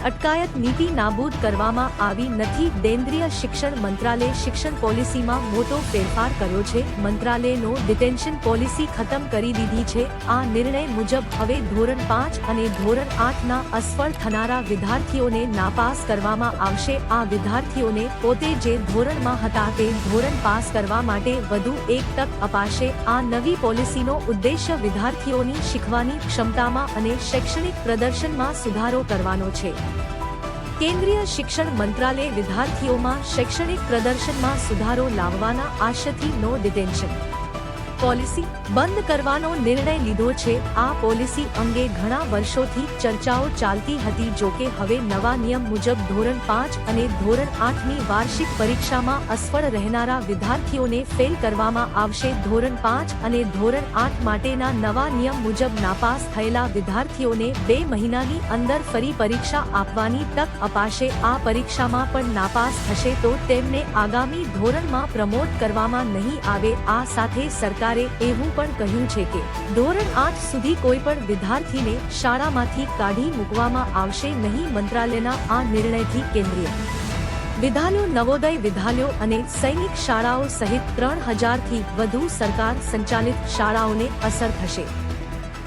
અટકાયત નીતિ નાબૂદ કરવામાં આવી નથી। કેન્દ્રીય શિક્ષણ મંત્રાલયે શિક્ષણ પોલિસીમાં મોટો ફેરફાર કર્યો છે। મંત્રાલયનો ડિટેન્શન પોલિસી ખતમ કરી દીધી છે। આ નિર્ણય મુજબ હવે ધોરણ 5 અને ધોરણ 8 ના અસફળ થનારા વિદ્યાર્થીઓને નાપાસ કરવામાં આવશે। આ વિદ્યાર્થીઓને પોતે જે ધોરણમાં હતા તે ધોરણ પાસ કરવા માટે વધુ એક તક અપાશે। આ નવી પોલિસીનો ઉદ્દેશ્ય વિદ્યાર્થીઓની શીખવાની ક્ષમતામાં અને શૈક્ષણિક પ્રદર્શનમાં સુધારો કરવાનો છે। કેન્દ્રીય શિક્ષણ મંત્રાલયે વિદ્યાર્થીઓમાં શૈક્ષણિક પ્રદર્શનમાં સુધારો લાવવાના આશયથી નો ડિટેન્શન પોલિસી બંધ કરવાનો નિર્ણય લીધો છે। આ પોલિસી અંગે ઘણા વર્ષોથી ચર્ચાઓ ચાલતી હતી। જો કે હવે નવા નિયમ મુજબ ધોરણ 5 અને ધોરણ 8 ની વાર્ષિક પરીક્ષામાં અસફળ રહેનારા વિદ્યાર્થીઓને ફેલ કરવામાં આવશે। ધોરણ 5 અને ધોરણ 8 માટેના નવા નિયમ મુજબ નાપાસ થયેલા વિદ્યાર્થીઓને 2 મહિનાની અંદર ફરી પરીક્ષા આપવાની તક અપાશે। આ પરીક્ષામાં પણ નાપાસ થશે તો તેમને આગામી ધોરણમાં પ્રમોટ કરવામાં નહીં આવે। આ સાથે સરકાર એવું પણ કહ્યું છે કે ધોરણ 8 સુધી કોઈ પણ વિદ્યાર્થીને શાળામાંથી કાઢી મૂકવામાં આવશે નહીં। મંત્રાલયના આ નિર્ણયથી કેન્દ્રીય વિદ્યાલયો, નવોદય વિદ્યાલયો અને સૈનિક શાળાઓ સહિત 3000 થી વધુ સરકાર સંચાલિત શાળાઓને અસર થશે।